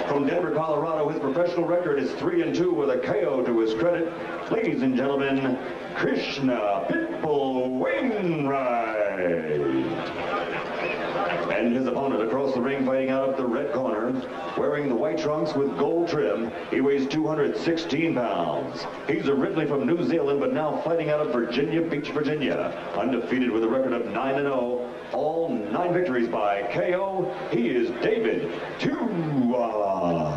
From Denver, Colorado, his professional record is 3-2 with a KO to his credit. Ladies and gentlemen, Krishna Pitbull Wainwright. And his opponent across the ring, fighting out of the red corner, wearing the white trunks with gold trim. He weighs 216 pounds. He's originally from New Zealand, but now fighting out of Virginia Beach, Virginia. Undefeated with a record of 9-0. All 9 victories by KO. He is David Tua.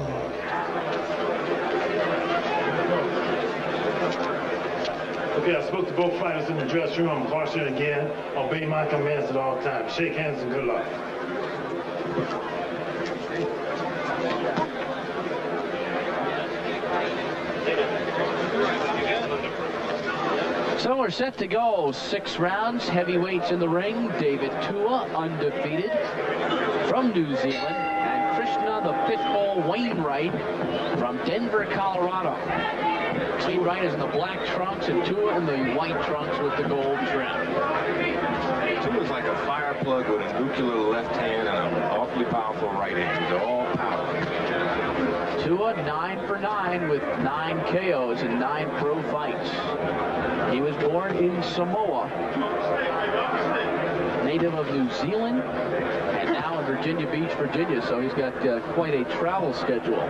Okay, I spoke to both fighters in the dressing room. I'm cautioning again. Obey my commands at all times. Shake hands and good luck. So we're set to go. 6 rounds, heavyweights in the ring. David Tua, undefeated, from New Zealand, and Krishna the Pitbull Wainwright from Denver, Colorado. Wainwright is in the black trunks and Tua in the white trunks with the gold trim. Tua's like a fire plug with a nuclear left hand and an awfully powerful right hand. They're all power. Tua 9 for 9 with 9 KOs and 9 pro fights. He was born in Samoa, native of New Zealand, and now in Virginia Beach, Virginia, so he's got quite a travel schedule.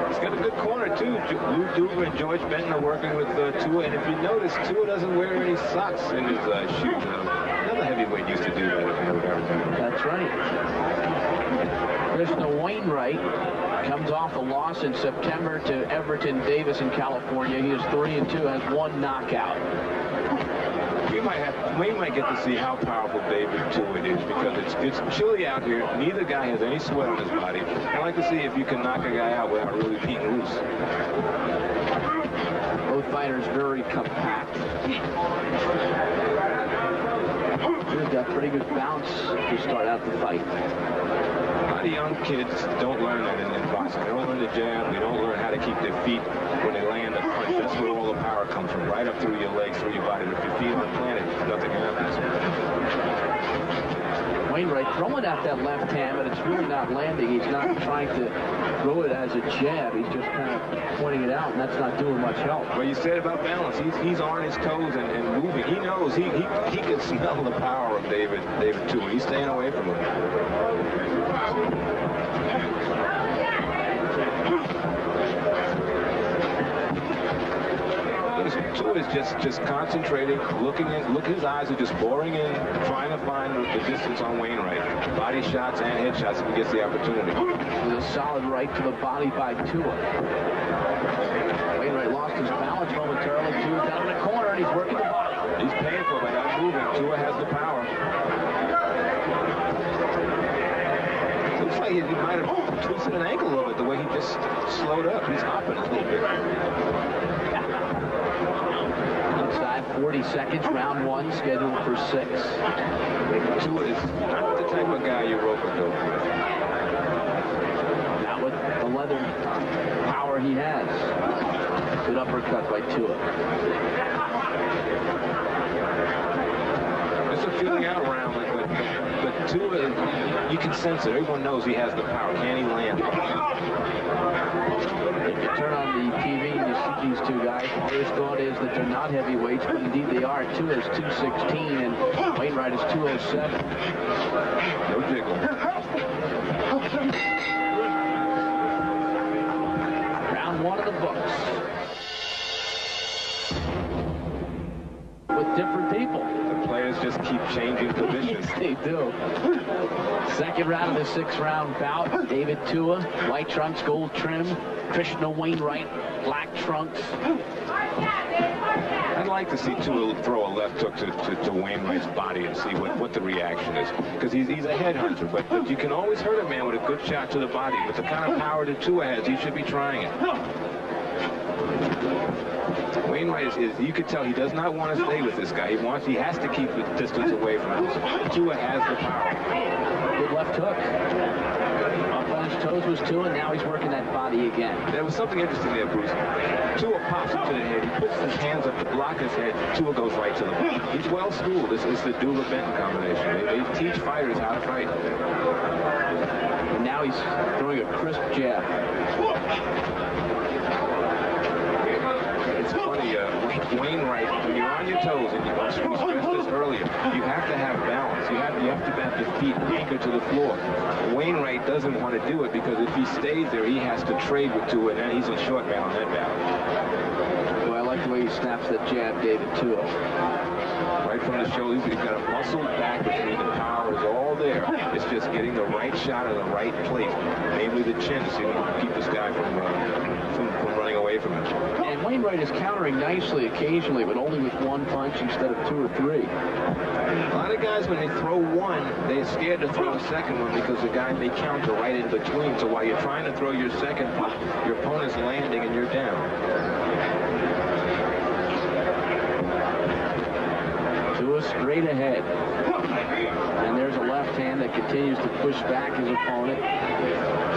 He's got a good corner, too. Lou Duva and George Benton are working with Tua, and if you notice, Tua doesn't wear any socks in his shoes. Another heavyweight used to do that, if you know that. That's right. Krishna Wainwright comes off a loss in September to Everton Davis in California. He is 3-2, has 1 knockout. We might get to see how powerful David Tua is, because it's chilly out here. Neither guy has any sweat on his body. I'd like to see if you can knock a guy out without really beating loose. Both fighters very compact. Tua's got pretty good bounce to start out the fight. A lot of young kids don't learn that in boxing. They don't learn the jab. They don't learn how to keep their feet when they land a punch. That's where all the power comes from, right up through your legs, through your body. But if your feet aren't planted, nothing happens. Wainwright throwing at that left hand, but it's really not landing. He's not trying to throw it as a jab. He's just kind of pointing it out, and that's not doing much help. Well, you said about balance. He's on his toes and moving. He knows he can smell the power of David Tua. He's staying away from him. Tua is just concentrating, look, his eyes are just boring in, trying to find the distance on Wainwright. Body shots and head shots if he gets the opportunity. With a solid right to the body by Tua. Wainwright lost his balance momentarily. Tua's down in the corner and he's working the body. He's paying for it by not moving. Tua has the power. Looks like he might have twisted an ankle a little bit the way he just slowed up. He's hopping a little bit. 40 seconds, round 1, scheduled for 6. Tua is not the type of guy you rope a dope with. Not with the leather power he has. Good uppercut by Tua. It's a feeling out round, but Tua, you can sense it. Everyone knows he has the power. Can he land? If you turn on the TV and you see these two guys, the first thought is that they're not heavyweights, but indeed they are. Tua is 216 and Wainwright is 207. No jiggle. Round 1 of the books. With different people. The players just keep changing positions. They do. Second round of the 6th-round bout. David Tua, white trunks, gold trim. Krishna Wainwright, black trunks. I'd like to see Tua throw a left hook to Wainwright's body and see what the reaction is. Because he's a headhunter, but you can always hurt a man with a good shot to the body. With the kind of power that Tua has, he should be trying it. Wainwright is, you could tell he does not want to stay with this guy. He has to keep the distance away from him. Tua has the power. Good left hook. Up on his toes was Tua, and now he's working that body again. There was something interesting there, Bruce. Tua pops into the head. He puts his hands up to block his head. Tua goes right to the body. He's well schooled. This is the Duva-Benton combination. They teach fighters how to fight. And now he's throwing a crisp jab. have to have balance. You have to have your feet anchored to the floor. Wainwright doesn't want to do it because if he stays there, he has to trade with Tua, and then he's a short man on that battle. Well, I like the way he snaps that jab, David, Tua. Right from the shoulders, he's got a muscle back between the power is all there. It's just getting the right shot in the right place, namely the chin, so you can keep this guy from running away from him. And Wainwright is countering nicely occasionally, but only with one punch instead of 2 or 3. A lot of guys, when they throw one, they're scared to throw a second one because the guy may counter right in between. So while you're trying to throw your second punch, your opponent's landing and you're down. Tua straight ahead. And there's a left hand that continues to push back his opponent.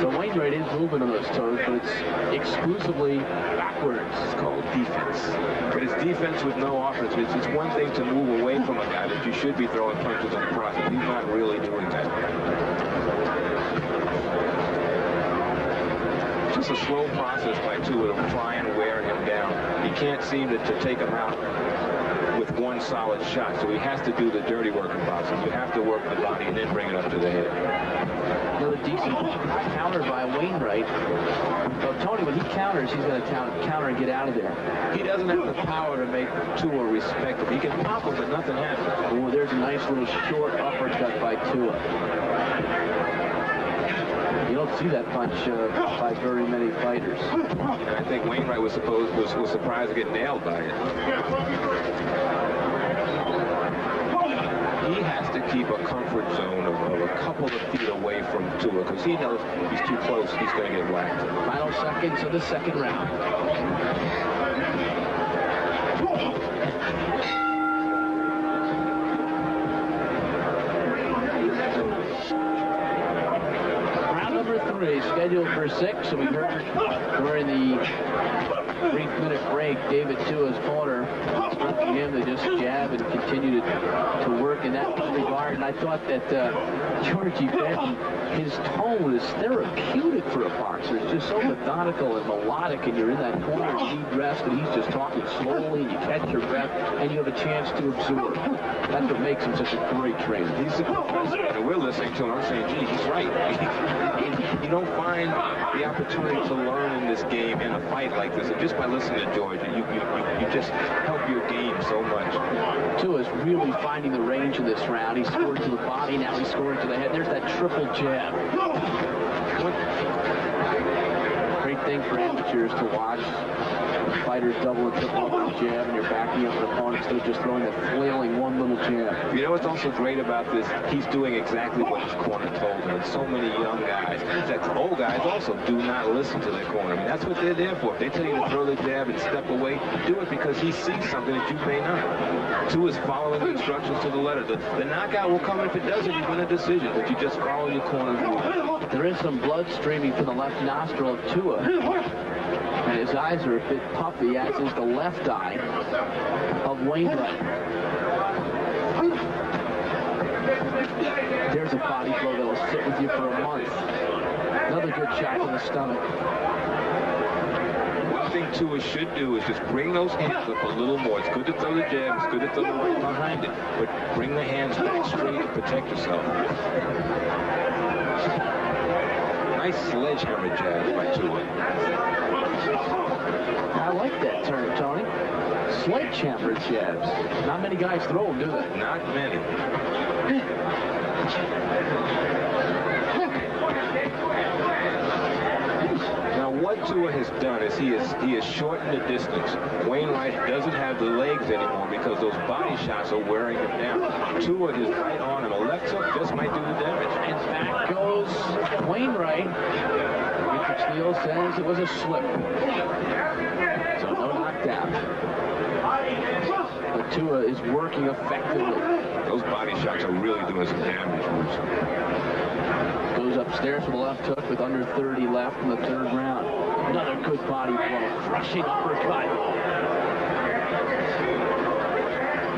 So Wainwright is moving on those toes, but it's exclusively backwards. It's called defense. But it's defense with no offense. It's one thing to move away from a guy that you should be throwing punches on the process. He's not really doing that. Just a slow process by Tua to try and wear him down. He can't seem to take him out with one solid shot, so he has to do the dirty work in boxing. You have to work the body and then bring it up to the head. Another decent counter by Wainwright. So Tony, when he counters, he's going to counter and get out of there. He doesn't have the power to make Tua respect him. He can pop him, but nothing happens. Oh, there's a nice little short uppercut by Tua. You don't see that punch by very many fighters. And I think Wainwright was surprised to get nailed by it. He has to keep a comfort zone of a couple of feet away from Tua because he knows if he's too close, he's going to get whacked. Final seconds of the second round. Scheduled for 6, so we heard during the brief-minute break, David Tua's corner instructing him to just jab and continue to work in that regard. And I thought that Georgie Benton, his tone is therapeutic for a boxer. It's just so methodical and melodic, and you're in that corner deep rest, and he's just talking slowly, and you catch your breath, and you have a chance to absorb. That's what makes him such a great trainer. He's a professor, and we're listening to him. I'm saying, gee, he's right. You don't find the opportunity to learn in this game in a fight like this. And just by listening to George, you just help your game so much. Tua's really finding the range in this round. He scored to the body, now he's scoring to the head. There's that triple jab. Great thing for amateurs to watch. Fighters double and triple jab, and you're backing up an opponent instead of just throwing that flailing one little jab. You know what's also great about this? He's doing exactly what his corner told him. And so many young guys, in fact, old guys also do not listen to their corner. I mean, that's what they're there for. If they tell you to throw the jab and step away, do it because he sees something that you may not. Tua is following the instructions to the letter. The knockout will come if it doesn't. You win a decision, but you just follow your corner's rule. There is some blood streaming from the left nostril of Tua. And his eyes are a bit puffy, as is the left eye of Wainwright. There's a body blow that will sit with you for a month. Another good shot to the stomach. One thing Tua should do is just bring those hands up a little more. It's good to throw the jab, it's good to throw the right behind it, but bring the hands back straight to protect yourself. Nice sledgehammer jab by Tua. I like that turn, Tony. Sledgehammer jabs. Not many guys throw them, do they? Not many. Now, what Tua has done is he has shortened the distance. Wainwright doesn't have the legs anymore because those body shots are wearing him down. Tua is right on, and a left hook just might do the damage. And back goes Wainwright. Richard Steele says it was a slip. So no knockdown. But Tua is working effectively. Those body shots are really doing some damage. Goes upstairs with a left hook with under 30 left in the third round. Another good body blow. Crushing uppercut.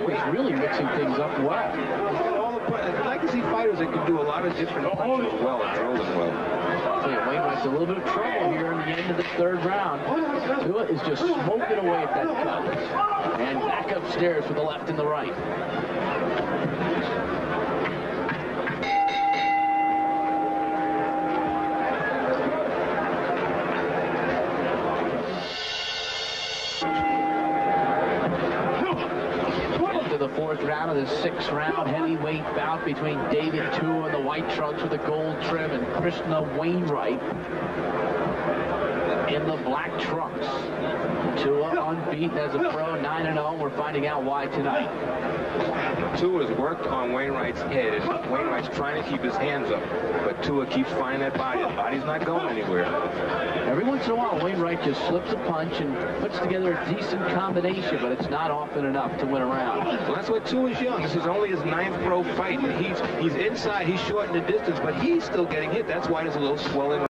Boy, he's really mixing things up well. I'd like to see fighters that can do a lot of different punches well and throw them well. Yeah, Wainwright's a little bit of trouble here in the end of the third round. Tua is just smoking away at that cut. And back upstairs with the left and the right. fourth round of the 6th-round heavyweight bout between David Tua in the white trunks with the gold trim and Krishna Wainwright in the black trunks. Tua unbeaten as a pro, 9-0. We're finding out why tonight. Tua's worked on Wainwright's head, and Wainwright's trying to keep his hands up, but Tua keeps finding that body. The body's not going anywhere. Every once in a while, Wainwright just slips a punch and puts together a decent combination, but it's not often enough to win a round. Well, that's why Tua's young. This is only his 9th pro fight, and he's inside, he's short in the distance, but he's still getting hit. That's why there's a little swelling